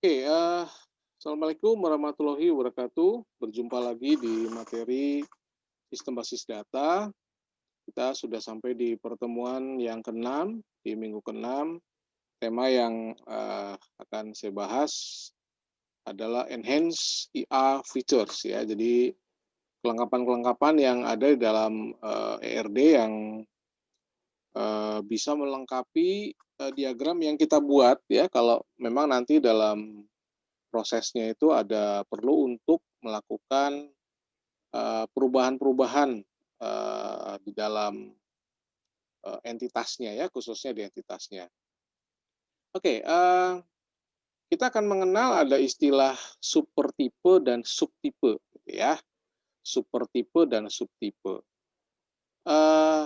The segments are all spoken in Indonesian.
Oke, assalamualaikum warahmatullahi wabarakatuh. Berjumpa lagi di materi sistem basis data. Kita sudah sampai di pertemuan yang keenam di minggu keenam. Tema yang akan saya bahas adalah enhance IA features ya. Jadi kelengkapan-kelengkapan yang ada di dalam ERD yang bisa melengkapi diagram yang kita buat ya. Kalau memang nanti dalam prosesnya itu ada perlu untuk melakukan perubahan-perubahan di dalam entitasnya ya, khususnya di entitasnya. Oke, kita akan mengenal ada istilah supertipe dan subtipe, gitu ya. Supertipe dan subtipe. Eh,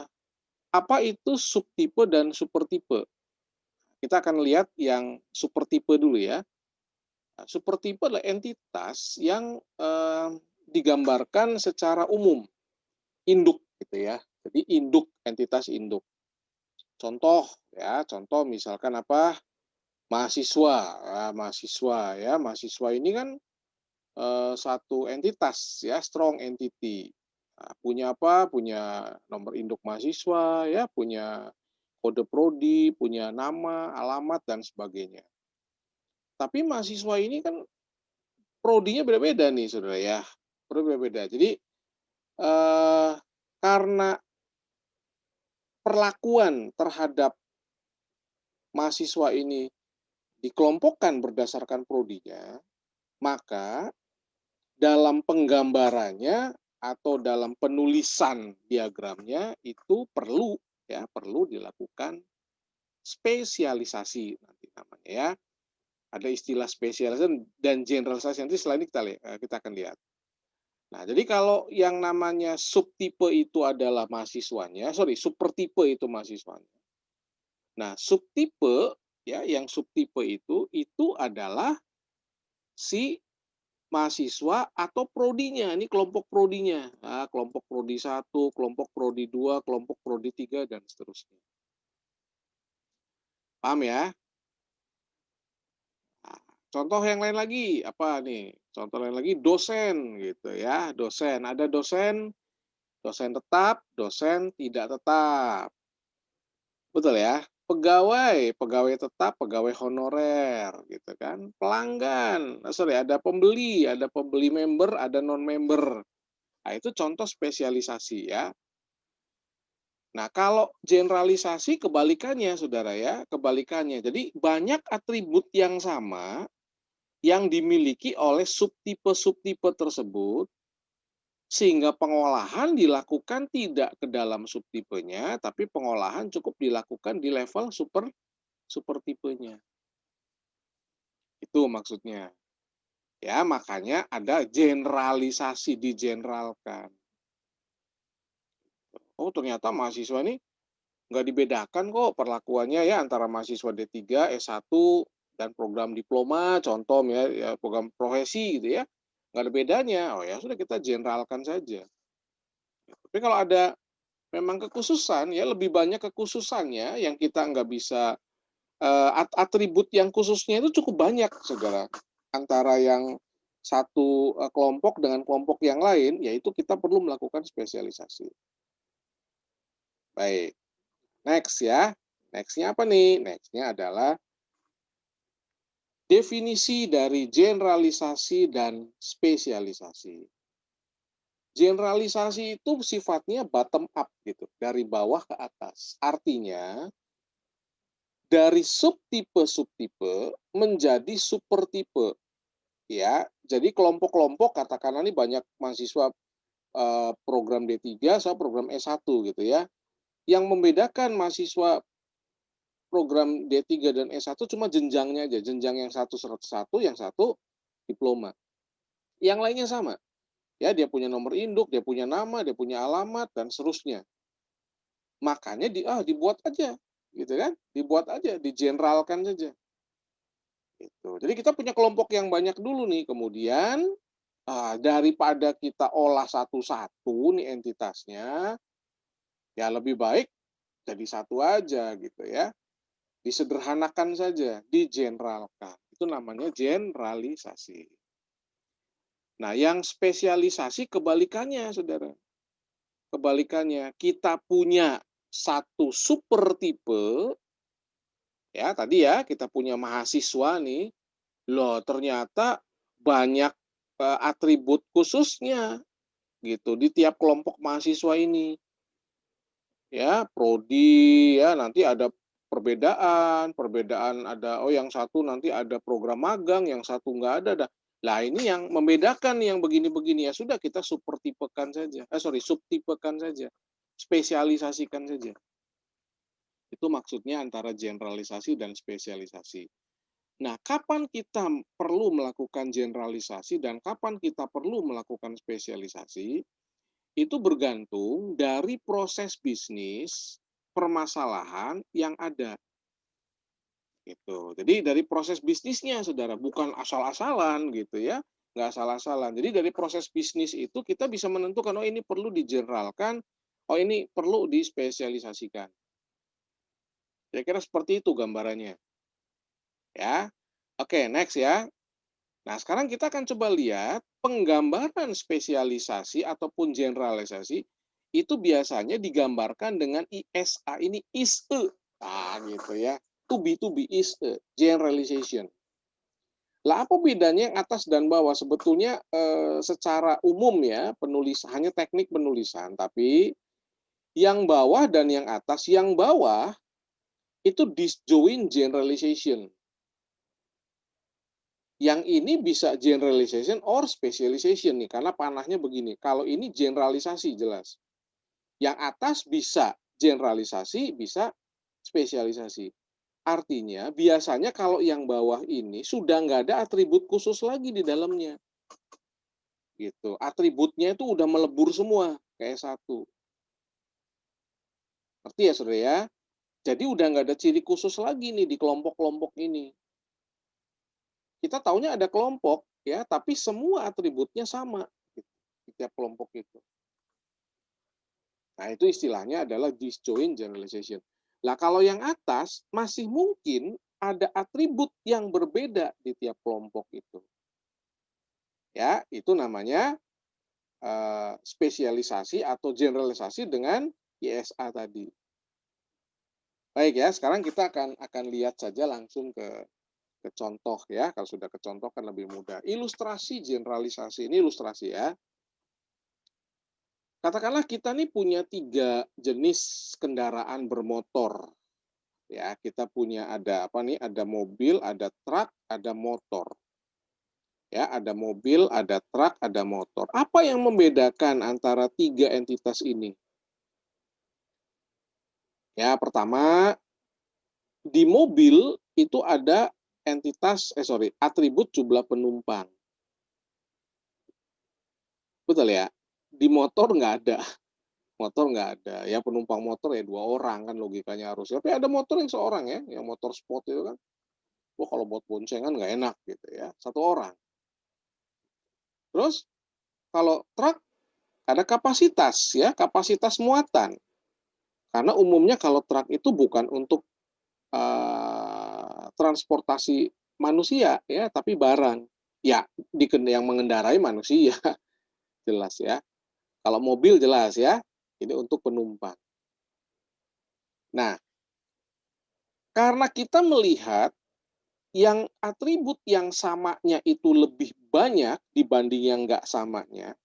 apa itu subtipe dan supertipe? Kita akan lihat yang supertipe dulu ya. Nah, supertipe adalah entitas yang digambarkan secara umum, induk gitu ya. Jadi induk, entitas induk. Contoh ya, contoh misalkan apa? Mahasiswa. Nah, mahasiswa ya, mahasiswa ini kan satu entitas ya, strong entity. Nah, punya apa? Punya nomor induk mahasiswa ya, punya kode prodi, punya nama, alamat dan sebagainya. Tapi mahasiswa ini kan prodinya beda-beda nih Saudara ya. Prodi beda-beda. Jadi eh, karena perlakuan terhadap mahasiswa ini dikelompokkan berdasarkan prodinya, maka dalam penggambarannya atau dalam penulisan diagramnya itu perlu dilakukan spesialisasi nanti namanya ya. Ada istilah spesialisasi dan generalisasi nanti selain ini kita akan lihat. Nah, jadi kalau yang namanya subtipe itu adalah mahasiswanya, supertipe itu mahasiswanya. Nah, subtipe ya, yang subtipe itu adalah si mahasiswa atau prodinya. Ini kelompok prodinya. Nah, kelompok prodi 1, kelompok prodi 2, kelompok prodi 3 dan seterusnya. Paham ya? Nah, contoh yang lain lagi apa nih? Contoh lain lagi dosen gitu ya. Dosen, ada dosen, dosen tetap, dosen tidak tetap. Betul ya? Pegawai, pegawai tetap, pegawai honorer gitu kan. Pelanggan, ada pembeli member, ada non member. Nah, itu contoh spesialisasi ya. Nah, kalau generalisasi kebalikannya Saudara ya, kebalikannya. Jadi banyak atribut yang sama yang dimiliki oleh subtipe-subtipe tersebut sehingga pengolahan dilakukan tidak ke dalam subtipenya, tapi pengolahan cukup dilakukan di level supertipenya. Itu maksudnya. Ya, makanya ada generalisasi, digeneralkan. Oh, ternyata mahasiswa ini nggak dibedakan kok perlakuannya ya antara mahasiswa D3, S1, dan program diploma, contoh ya program profesi gitu ya. Nggak ada bedanya. Oh ya sudah kita generalkan saja. Tapi kalau ada memang kekhususan ya lebih banyak kekhususannya yang kita nggak bisa atribut yang khususnya itu cukup banyak saudara antara yang satu kelompok dengan kelompok yang lain yaitu kita perlu melakukan spesialisasi. Baik, next ya. Nextnya apa nih? Nextnya adalah definisi dari generalisasi dan spesialisasi. Generalisasi itu sifatnya bottom up gitu, dari bawah ke atas. Artinya dari subtipe-subtipe menjadi supertipe. Ya, jadi kelompok-kelompok katakanlah ini banyak mahasiswa program D3 sama program S1 gitu ya. Yang membedakan mahasiswa program D3 dan S1 cuma jenjangnya aja. Jenjang yang satu 101, yang satu diploma. Yang lainnya sama. Ya, dia punya nomor induk, dia punya nama, dia punya alamat dan seterusnya. Makanya dibuat aja, gitu kan? Dibuat aja, digeneralkan saja. Gitu. Jadi kita punya kelompok yang banyak dulu nih, kemudian daripada kita olah satu-satu nih entitasnya, ya lebih baik jadi satu aja gitu ya. Disederhanakan saja, digeneralkan. Itu namanya generalisasi. Nah, yang spesialisasi kebalikannya, Saudara. Kebalikannya, kita punya satu super tipe, ya tadi ya, kita punya mahasiswa nih, loh ternyata banyak atribut khususnya gitu di tiap kelompok mahasiswa ini. Ya, prodi ya nanti ada perbedaan ada oh yang satu nanti ada program magang, yang satu nggak ada dah. Lah ini yang membedakan yang begini-begini ya sudah kita super tipekan saja. Subtipekan saja. Spesialisasikan saja. Itu maksudnya antara generalisasi dan spesialisasi. Nah, kapan kita perlu melakukan generalisasi dan kapan kita perlu melakukan spesialisasi? Itu bergantung dari proses bisnis, permasalahan yang ada. Gitu. Jadi dari proses bisnisnya, Saudara, bukan asal-asalan gitu ya, nggak asal-asalan. Jadi dari proses bisnis itu kita bisa menentukan, oh ini perlu digeneralkan, oh ini perlu dispesialisasikan. Kira-kira seperti itu gambarannya. Ya. Oke, next ya. Nah, sekarang kita akan coba lihat penggambaran spesialisasi ataupun generalisasi itu biasanya digambarkan dengan ISA ini is-a. Ah, gitu ya. To be is a generalization. Lah apa bedanya yang atas dan bawah? Sebetulnya secara umum ya, hanya teknik penulisan, tapi yang bawah dan yang bawah itu disjoint generalization. Yang ini bisa generalization or specialization nih, karena panahnya begini. Kalau ini generalisasi jelas. Yang atas bisa generalisasi, bisa spesialisasi. Artinya biasanya kalau yang bawah ini sudah nggak ada atribut khusus lagi di dalamnya. Gitu. Atributnya itu udah melebur semua kayak satu. Ngerti ya Saudara ya? Jadi udah nggak ada ciri khusus lagi nih di kelompok-kelompok ini. Kita taunya ada kelompok ya, tapi semua atributnya sama gitu, di tiap kelompok itu. Nah, itu istilahnya adalah disjoint generalization. Lah kalau yang atas masih mungkin ada atribut yang berbeda di tiap kelompok itu. Ya, itu namanya spesialisasi atau generalisasi dengan ISA tadi. Baik ya, sekarang kita akan lihat saja langsung ke contoh ya. Kalau sudah ke contoh kan lebih mudah. Ilustrasi generalisasi ini ilustrasi ya. Katakanlah kita nih punya 3 jenis kendaraan bermotor. Ya, kita punya ada apa nih? Ada mobil, ada truk, ada motor. Ya, ada mobil, ada truk, ada motor. Apa yang membedakan antara 3 entitas ini? Ya, pertama, di mobil itu ada atribut jumlah penumpang. Betul ya? Di motor nggak ada. Motor nggak ada. Ya penumpang motor ya 2 orang kan logikanya harus. Tapi ada motor yang seorang ya, yang motor sport itu kan. Wah kalau buat boncengan nggak enak gitu ya. 1 orang. Terus kalau truk ada kapasitas ya, kapasitas muatan. Karena umumnya kalau truk itu bukan untuk transportasi manusia ya, tapi barang. Ya, yang mengendarai manusia jelas ya. Kalau mobil jelas ya, ini untuk penumpang. Nah, karena kita melihat yang atribut yang samanya itu lebih banyak dibanding yang nggak samanya,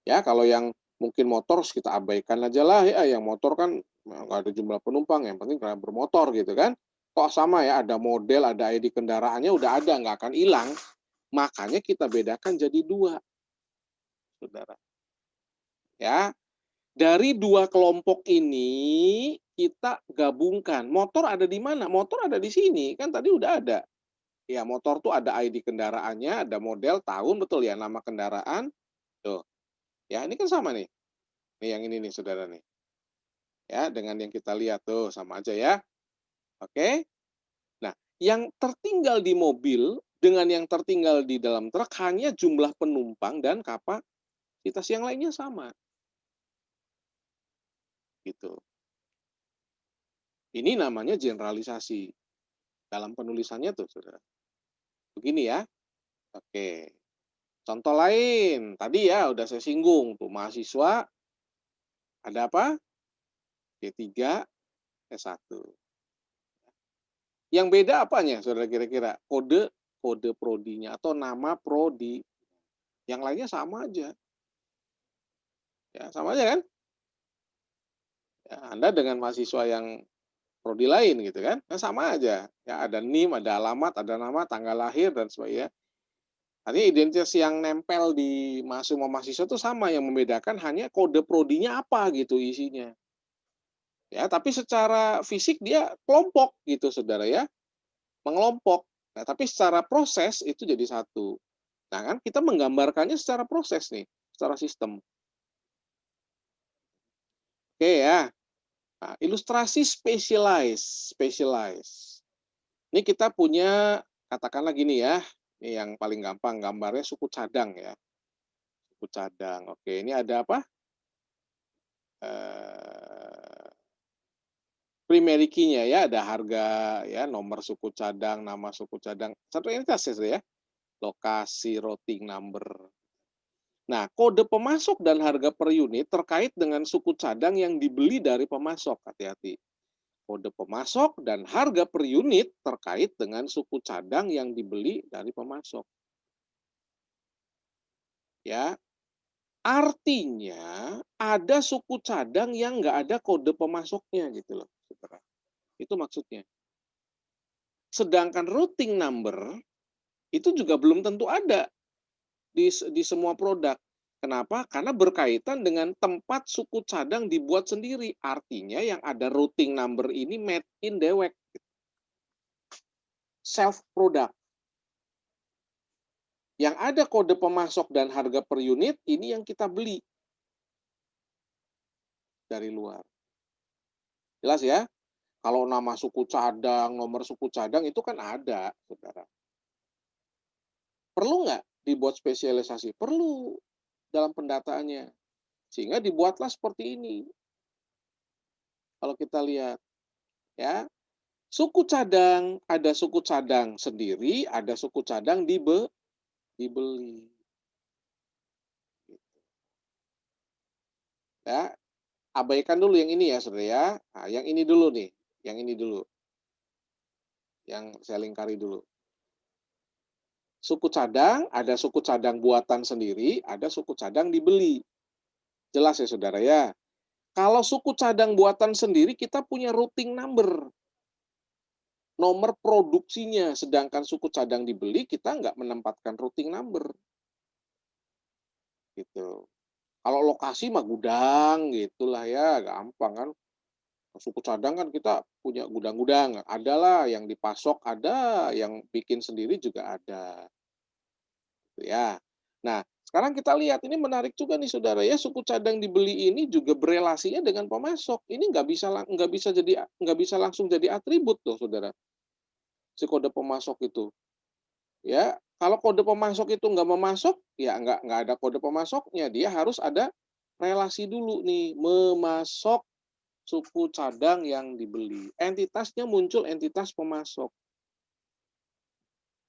ya kalau yang mungkin motor kita abaikan aja lah ya, yang motor kan nggak ada jumlah penumpang, yang penting kalian bermotor gitu kan. Kok sama ya, ada model, ada ID kendaraannya udah ada, nggak akan hilang. Makanya kita bedakan jadi 2, saudara. Ya, dari 2 kelompok ini kita gabungkan. Motor ada di mana? Motor ada di sini, kan tadi udah ada. Ya, motor tuh ada ID kendaraannya, ada model, tahun, betul ya, nama kendaraan. Tuh, ya ini kan sama nih. Nih yang ini nih, saudara nih. Ya, dengan yang kita lihat tuh sama aja ya. Oke. Nah, yang tertinggal di mobil dengan yang tertinggal di dalam truk hanya jumlah penumpang dan kapasitas yang lainnya sama. Gitu. Ini namanya generalisasi dalam penulisannya tuh, saudara. Begini ya. Oke. Contoh lain, tadi ya udah saya singgung tuh mahasiswa ada apa? D3, S1. Yang beda apanya Saudara kira-kira? Kode prodinya atau nama prodi. Yang lainnya sama aja. Ya, sama aja kan? Ya, Anda dengan mahasiswa yang prodi lain gitu kan? Nah, sama aja. Ya, ada NIM, ada alamat, ada nama, tanggal lahir dan sebagainya. Artinya identitas yang nempel di semua mahasiswa itu sama, yang membedakan hanya kode prodinya apa gitu isinya. Ya, tapi secara fisik dia kelompok gitu Saudara ya, mengelompok. Nah, tapi secara proses itu jadi satu. Nah, kan kita menggambarkannya secara proses nih, secara sistem. Oke ya. Nah, ilustrasi specialize. Ini kita punya katakanlah gini ya, ini yang paling gampang gambarnya suku cadang ya. Suku cadang. Oke, ini ada apa? Eh, primary key-nya ya, ada harga ya, nomor suku cadang, nama suku cadang. Satu entitas ya, lokasi, routing number. Nah, kode pemasok dan harga per unit terkait dengan suku cadang yang dibeli dari pemasok. Hati-hati. Kode pemasok dan harga per unit terkait dengan suku cadang yang dibeli dari pemasok. Ya, artinya ada suku cadang yang nggak ada kode pemasoknya gitu loh, saudara. Itu maksudnya. Sedangkan routing number itu juga belum tentu ada di semua produk. Kenapa? Karena berkaitan dengan tempat suku cadang dibuat sendiri. Artinya yang ada routing number ini made in dewek. Self product. Yang ada kode pemasok dan harga per unit, ini yang kita beli dari luar. Jelas ya? Kalau nama suku cadang, nomor suku cadang itu kan ada, saudara. Perlu nggak dibuat spesialisasi? Perlu dalam pendataannya. Sehingga dibuatlah seperti ini. Kalau kita lihat, ya, suku cadang, ada suku cadang sendiri, ada suku cadang dibeli. Ya, abaikan dulu yang ini ya, saudara ya. Nah, yang ini dulu nih, yang ini dulu, yang saya lingkari dulu. Suku cadang, ada suku cadang buatan sendiri, ada suku cadang dibeli. Jelas ya saudara ya. Kalau suku cadang buatan sendiri, kita punya routing number, nomor produksinya. Sedangkan suku cadang dibeli, kita nggak menempatkan routing number. Gitu. Kalau lokasi mah gudang, gitulah ya, gampang kan. Suku cadang kan kita punya gudang-gudang, adalah yang dipasok, ada yang bikin sendiri juga ada. Ya. Nah, sekarang kita lihat ini menarik juga nih saudara ya, suku cadang dibeli ini juga berelasinya dengan pemasok. Ini nggak bisa langsung jadi atribut loh saudara. Si kode pemasok itu, ya. Kalau kode pemasok itu nggak memasok, ya nggak ada kode pemasoknya. Dia harus ada relasi dulu nih, memasok suku cadang yang dibeli. Entitasnya muncul entitas pemasok.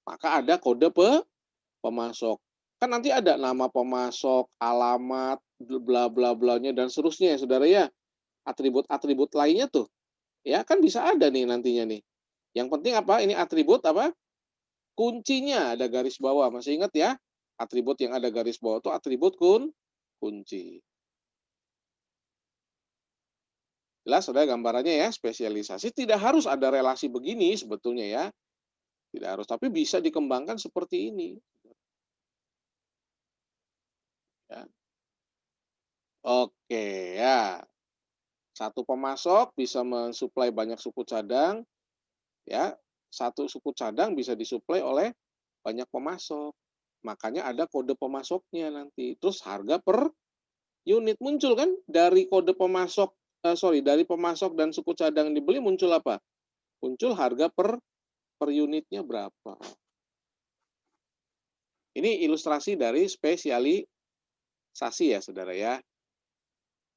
Maka ada kode pemasok. Kan nanti ada nama pemasok, alamat, bla bla blanya dan seterusnya ya saudara ya. Atribut-atribut lainnya tuh. Ya kan bisa ada nih nantinya nih. Yang penting apa? Ini atribut apa? Kuncinya ada garis bawah. Masih ingat ya? Atribut yang ada garis bawah itu atribut kunci. Jelas saudara gambarannya ya, spesialisasi tidak harus ada relasi begini sebetulnya ya. Tidak harus, tapi bisa dikembangkan seperti ini. Ya. Oke ya. Satu pemasok bisa mensuplai banyak suku cadang, ya. Satu suku cadang bisa disuplai oleh banyak pemasok. Makanya ada kode pemasoknya nanti. Terus harga per unit muncul kan dari kode pemasok, dari pemasok dan suku cadang dibeli muncul apa? Muncul harga per unitnya berapa. Ini ilustrasi dari spesialisasi ya saudara ya.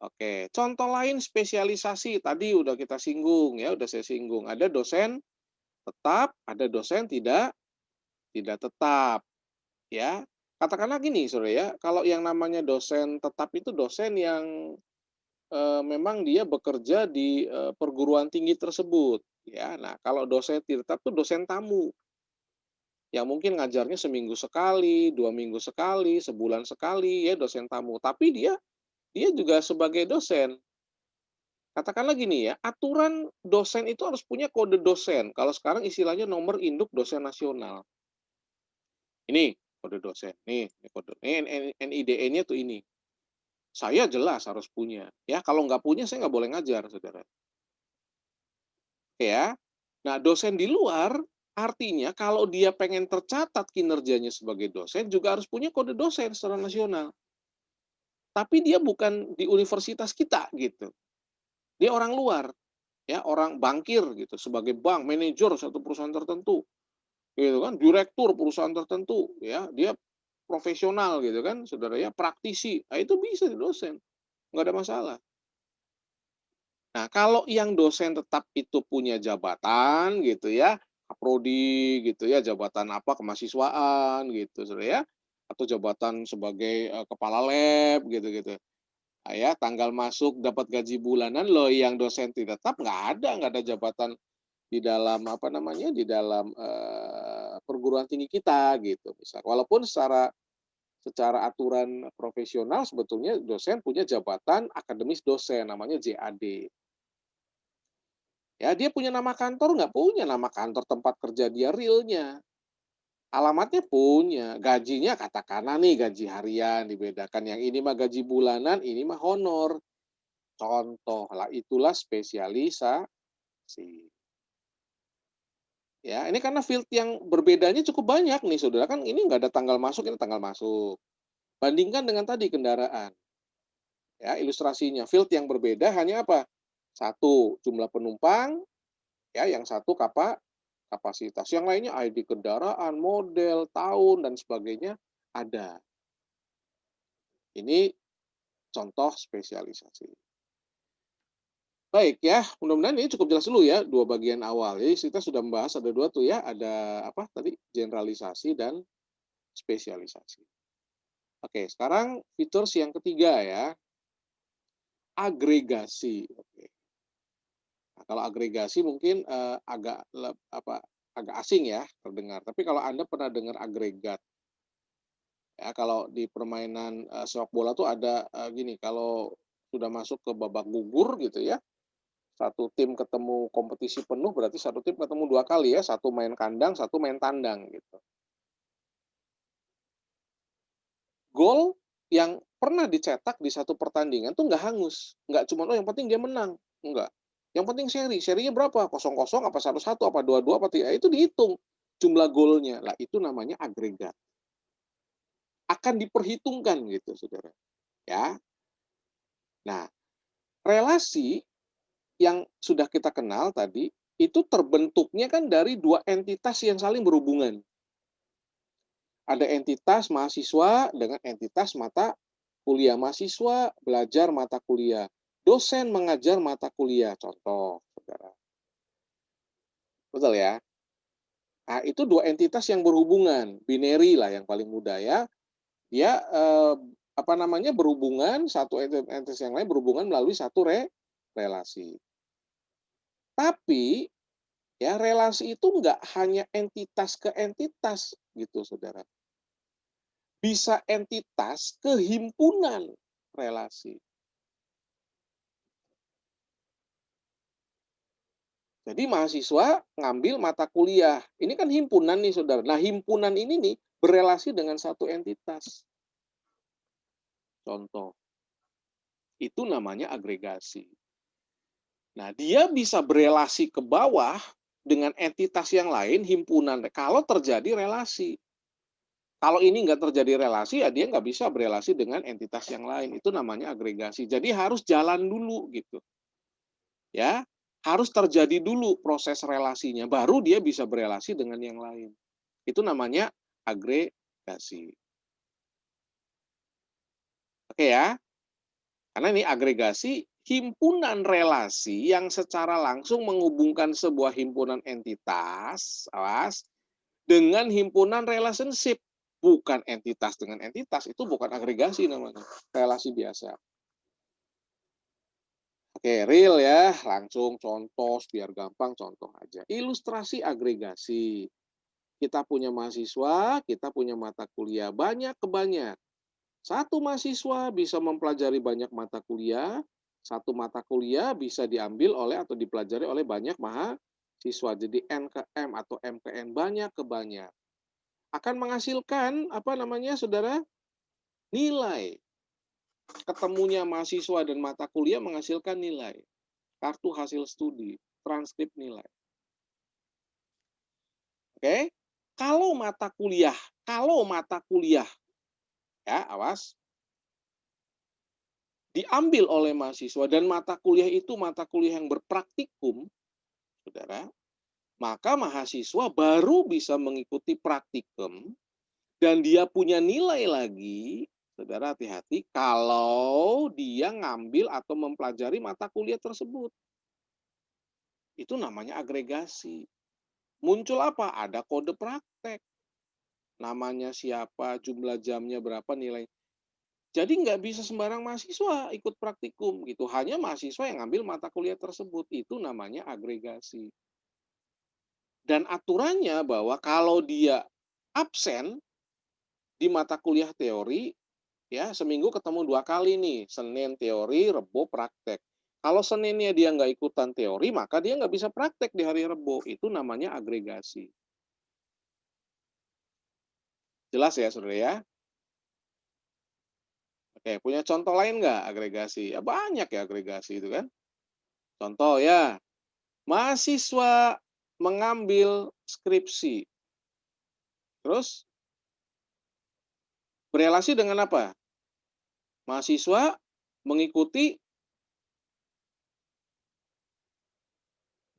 Oke, contoh lain spesialisasi tadi udah kita singgung ya, udah saya singgung. Ada dosen tetap, ada dosen tidak tidak tetap, ya. Katakanlah gini, Saudara ya, kalau yang namanya dosen tetap itu dosen yang, memang dia bekerja di, perguruan tinggi tersebut, ya. Nah, kalau dosen tidak tetap itu dosen tamu, yang mungkin ngajarnya seminggu sekali, 2 minggu sekali, sebulan sekali, ya dosen tamu. Tapi dia juga sebagai dosen. Katakanlah gini ya, aturan dosen itu harus punya kode dosen. Kalau sekarang istilahnya nomor induk dosen nasional. Ini kode dosen, ini kode ini NIDE-nya tuh ini. Saya jelas harus punya, ya kalau nggak punya saya nggak boleh ngajar, Saudara, ya. Nah, dosen di luar artinya kalau dia pengen tercatat kinerjanya sebagai dosen juga harus punya kode dosen secara nasional. Tapi dia bukan di universitas kita gitu. Dia orang luar, ya orang bankir gitu, sebagai bank, manajer satu perusahaan tertentu, gitu kan, direktur perusahaan tertentu, ya, dia profesional gitu kan, Saudara ya, praktisi. Nah, itu bisa di dosen, nggak ada masalah. Nah, kalau yang dosen tetap itu punya jabatan gitu ya, kaprodi gitu ya, jabatan apa, kemahasiswaan gitu, Saudara ya, atau jabatan sebagai, kepala lab gitu-gitu. Ah, ya, tanggal masuk dapat gaji bulanan, loh yang dosen tidak tetap nggak ada jabatan di dalam apa namanya, di dalam, perguruan tinggi kita gitu misal. Walaupun secara secara aturan profesional sebetulnya dosen punya jabatan akademis dosen namanya JAD. Ya, dia punya nama kantor nggak? Punya nama kantor tempat kerja dia realnya. Alamatnya punya, gajinya katakanlah nih gaji harian dibedakan, yang ini mah gaji bulanan, ini mah honor. Contoh lah itulah spesialisasi. Ya, ini karena field yang berbedanya cukup banyak nih, Saudara, kan ini nggak ada tanggal masuk, ini tanggal masuk. Bandingkan dengan tadi kendaraan, ya ilustrasinya, field yang berbeda hanya apa? Satu, jumlah penumpang, ya yang satu kapasitas, yang lainnya ID kendaraan, model, tahun, dan sebagainya ada. Ini contoh spesialisasi. Baik ya, mudah-mudahan ini cukup jelas dulu ya, 2 bagian awal. Jadi kita sudah membahas ada 2 tuh ya, ada apa tadi, generalisasi dan spesialisasi. Oke, sekarang fitur yang ketiga ya, agregasi. Oke. Nah, kalau agregasi mungkin, agak agak asing ya terdengar, tapi kalau Anda pernah dengar agregat, ya kalau di permainan, sepak bola tuh ada, gini, kalau sudah masuk ke babak gugur gitu ya, satu tim ketemu kompetisi penuh berarti satu tim ketemu 2 kali ya, satu main kandang, satu main tandang gitu. Gol yang pernah dicetak di satu pertandingan tuh nggak hangus, nggak cuma, "Oh yang penting dia menang," enggak. Yang penting serinya berapa? 0-0 apa 1-1 apa 2-2 apa itu dihitung jumlah golnya. Lah itu namanya agregat. Akan diperhitungkan gitu, Saudara, ya. Nah, relasi yang sudah kita kenal tadi, itu terbentuknya kan dari 2 entitas yang saling berhubungan. Ada entitas mahasiswa dengan entitas mata kuliah. Mahasiswa belajar mata kuliah, dosen mengajar mata kuliah, contoh, Saudara. Betul ya? Nah, itu 2 entitas yang berhubungan, binary lah yang paling mudah ya. Dia, apa namanya, berhubungan, satu entitas yang lain berhubungan melalui satu relasi. Tapi, ya relasi itu nggak hanya entitas ke entitas gitu, Saudara. Bisa entitas ke himpunan relasi. Jadi mahasiswa ngambil mata kuliah, ini kan himpunan nih, Saudara. Nah, himpunan ini nih berelasi dengan satu entitas. Contoh, itu namanya agregasi. Nah, dia bisa berelasi ke bawah dengan entitas yang lain, himpunan, kalau terjadi relasi. Kalau ini nggak terjadi relasi, ya dia nggak bisa berelasi dengan entitas yang lain. Itu namanya agregasi. Jadi harus jalan dulu gitu, ya. Harus terjadi dulu proses relasinya, baru dia bisa berelasi dengan yang lain. Itu namanya agregasi. Oke ya? Karena ini agregasi himpunan relasi yang secara langsung menghubungkan sebuah himpunan entitas, awas, dengan himpunan relationship, bukan entitas dengan entitas, itu bukan agregasi namanya, relasi biasa. Oke, real ya, langsung contoh biar gampang contoh aja. Ilustrasi agregasi. Kita punya mahasiswa, kita punya mata kuliah, banyak ke banyak. Satu mahasiswa bisa mempelajari banyak mata kuliah, satu mata kuliah bisa diambil oleh atau dipelajari oleh banyak mahasiswa. Jadi N ke M atau M ke N, banyak ke banyak. Akan menghasilkan apa namanya, Saudara? Nilai. Ketemunya mahasiswa dan mata kuliah menghasilkan nilai. Kartu hasil studi, transkrip nilai. Oke? Kalau mata kuliah ya, awas, diambil oleh mahasiswa dan mata kuliah itu mata kuliah yang berpraktikum, Saudara, maka mahasiswa baru bisa mengikuti praktikum dan dia punya nilai lagi, Saudara hati-hati, kalau dia ngambil atau mempelajari mata kuliah tersebut. Itu namanya agregasi. Muncul apa? Ada kode praktek. Namanya siapa, jumlah jamnya berapa, nilai. Jadi nggak bisa sembarang mahasiswa ikut praktikum gitu. Hanya mahasiswa yang ngambil mata kuliah tersebut. Itu namanya agregasi. Dan aturannya bahwa kalau dia absen di mata kuliah teori, ya seminggu ketemu 2 kali nih, Senin teori, Rebo praktek. Kalau Seninnya dia nggak ikutan teori, maka dia nggak bisa praktek di hari Rebo. Itu namanya agregasi. Jelas ya, Saudara ya? Oke, punya contoh lain nggak agregasi? Ya, banyak ya agregasi itu kan. Contoh ya, mahasiswa mengambil skripsi. Terus berelasi dengan apa? Mahasiswa mengikuti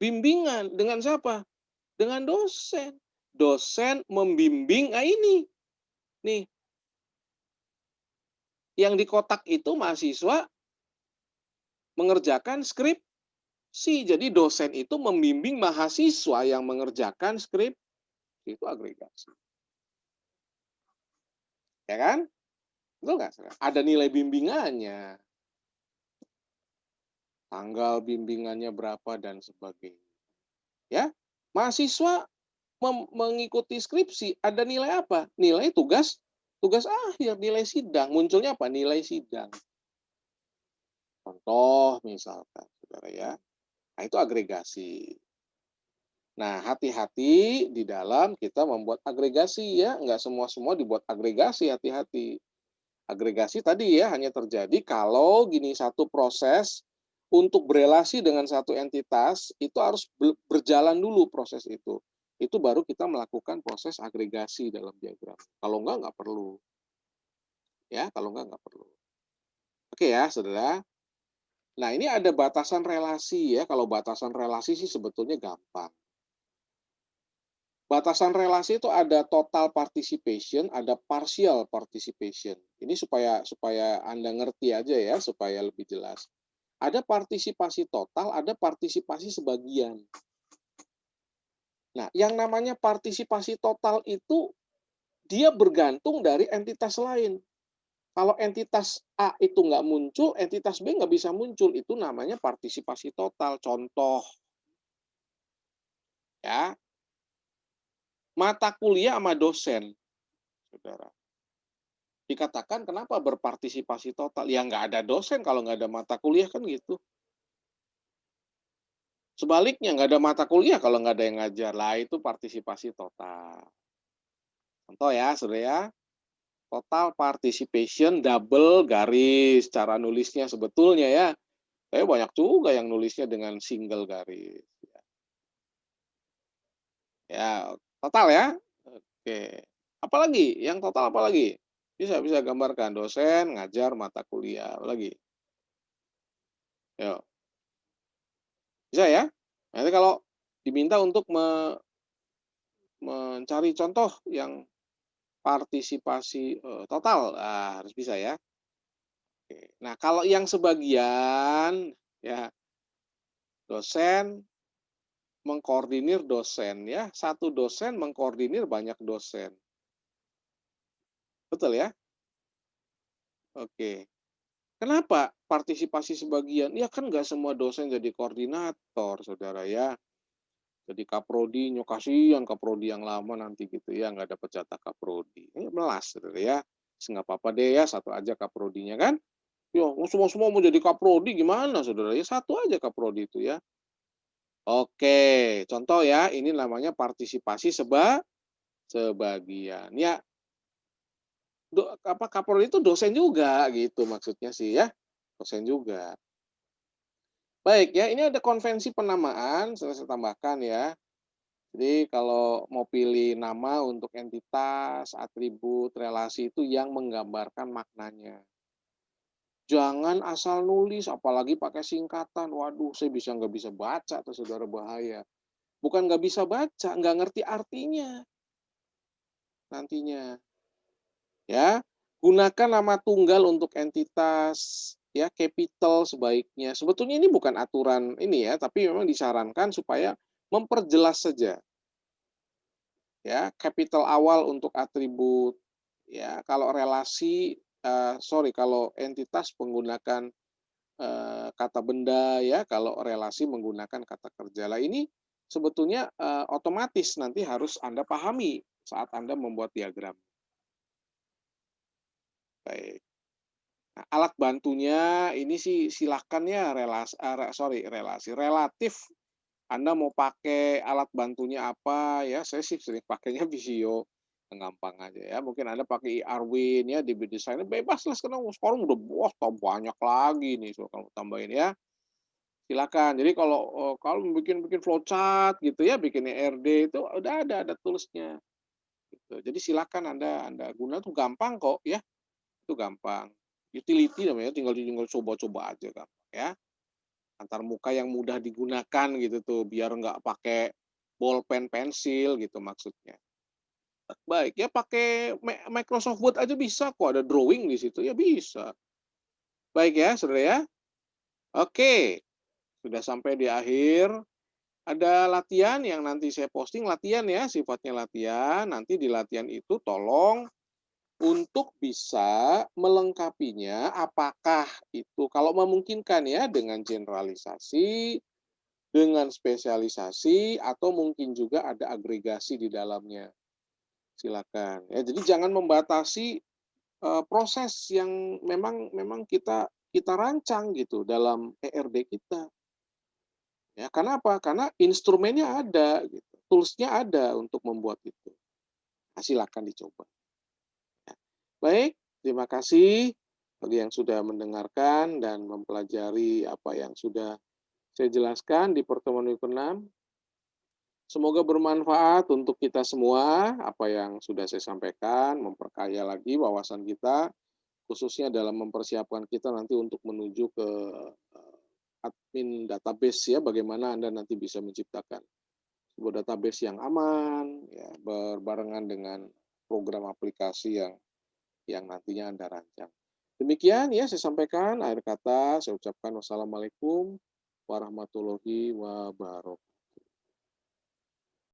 bimbingan dengan siapa? Dengan dosen. Dosen membimbing, ini nih, yang di kotak itu mahasiswa mengerjakan skripsi. Jadi dosen itu membimbing mahasiswa yang mengerjakan skripsi. Itu agregasi. Ya kan? Betul nggak? Ada nilai bimbingannya, tanggal bimbingannya berapa dan sebagainya. Ya, mahasiswa mengikuti skripsi ada nilai apa? Nilai tugas tugas akhir, nilai sidang. Munculnya apa? Nilai sidang. Contoh misalkan, Saudara ya. Nah, itu agregasi. Nah, hati-hati di dalam kita membuat agregasi ya, nggak semua dibuat agregasi, hati-hati. Agregasi tadi ya hanya terjadi kalau gini, satu proses untuk berelasi dengan satu entitas itu harus berjalan dulu proses itu. Itu baru kita melakukan proses agregasi dalam diagram. Kalau nggak perlu. Ya, kalau nggak perlu. Oke ya, Saudara. Nah, ini ada batasan relasi ya. Kalau batasan relasi sih sebetulnya gampang. Batasan relasi itu ada total participation, ada partial participation. Ini supaya Anda ngerti aja ya, supaya lebih jelas. Ada partisipasi total, ada partisipasi sebagian. Nah, yang namanya partisipasi total itu dia bergantung dari entitas lain. Kalau entitas A itu nggak muncul, entitas B nggak bisa muncul. Itu namanya partisipasi total. Contoh, ya, mata kuliah sama dosen, Saudara. Dikatakan kenapa berpartisipasi total? Ya nggak ada dosen kalau nggak ada mata kuliah kan gitu. Sebaliknya nggak ada mata kuliah kalau nggak ada yang ngajar. Lah itu partisipasi total. Contoh ya, Saudara ya. Total participation double garis. Cara nulisnya sebetulnya ya. Tapi banyak juga yang nulisnya dengan single garis. Ya, total ya. Oke. Apalagi? Yang total apalagi? Bisa gambarkan dosen, ngajar, mata kuliah. Apalagi? Yuk. Bisa ya? Nanti kalau diminta untuk mencari contoh yang partisipasi total, harus bisa ya. Oke. Nah, kalau yang sebagian, ya, dosen mengkoordinir dosen ya, satu dosen mengkoordinir banyak dosen. Betul ya? Oke. Kenapa partisipasi sebagian? Ya kan nggak semua dosen jadi koordinator, Saudara ya. Jadi kaprodinya, kasihan kaprodi yang lama nanti gitu ya, nggak dapat jatah kaprodi. Ini melas, Saudara ya. Nggak apa-apa deh ya, satu aja kaprodinya kan. Ya, semua-semua mau jadi kaprodi gimana, Saudara ya? Satu aja kaprodi itu ya. Oke, contoh ya, ini namanya partisipasi sebagian. Ya, kaprodi itu dosen juga gitu maksudnya sih ya, dosen juga. Baik ya, ini ada konvensi penamaan, saya tambahkan ya. Jadi kalau mau pilih nama untuk entitas, atribut, relasi itu yang menggambarkan maknanya. Jangan asal nulis, apalagi pakai singkatan. Waduh, saya nggak bisa baca tuh Saudara, bahaya. Bukan nggak bisa baca, nggak ngerti artinya nantinya. Ya, gunakan nama tunggal untuk entitas, ya, capital sebaiknya. Sebetulnya ini bukan aturan ini ya, tapi memang disarankan supaya memperjelas saja, ya, capital awal untuk atribut, ya, kalau relasi, kalau entitas menggunakan, kata benda ya, kalau relasi menggunakan kata kerja. Lah ini sebetulnya, otomatis nanti harus Anda pahami saat Anda membuat diagram. Baik. Nah, alat bantunya ini sih silakan ya relasi, relatif Anda mau pakai alat bantunya apa ya, saya sih sering pakainya Visio, yang gampang aja ya. Mungkin Anda pakai iArwin ya, DB Designer, bebas lah sekarang udah wah banyak lagi nih so kalau tambahin ya, silakan. Jadi kalau bikin flowchart gitu ya, bikin ERD itu udah ada toolsnya gitu. Jadi silakan Anda Anda guna tuh gampang kok ya. Itu gampang. Utility namanya, tinggal tinggal coba-coba aja gampang ya. Antar muka yang mudah digunakan gitu tuh, biar nggak pakai bolpen pensil gitu maksudnya. Baik, ya pakai Microsoft Word aja bisa kok, ada drawing di situ, ya bisa. Baik ya, Saudara ya. Oke, sudah sampai di akhir. Ada latihan yang nanti saya posting, latihan ya, sifatnya latihan. Nanti di latihan itu tolong untuk bisa melengkapinya, apakah itu kalau memungkinkan ya dengan generalisasi, dengan spesialisasi, atau mungkin juga ada agregasi di dalamnya. Silakan. Ya, jadi jangan membatasi proses yang memang memang kita kita rancang gitu dalam ERD kita. Ya, karena apa? Karena instrumennya ada, gitu. Tools-nya ada untuk membuat itu. Nah, silakan dicoba. Ya. Baik, terima kasih bagi yang sudah mendengarkan dan mempelajari apa yang sudah saya jelaskan di pertemuan minggu ke-6. Semoga bermanfaat untuk kita semua, apa yang sudah saya sampaikan, memperkaya lagi wawasan kita, khususnya dalam mempersiapkan kita nanti untuk menuju ke admin database ya, bagaimana Anda nanti bisa menciptakan sebuah database yang aman, ya, berbarengan dengan program aplikasi yang nantinya Anda rancang. Demikian ya saya sampaikan, akhir kata saya ucapkan wassalamualaikum warahmatullahi wabarakatuh.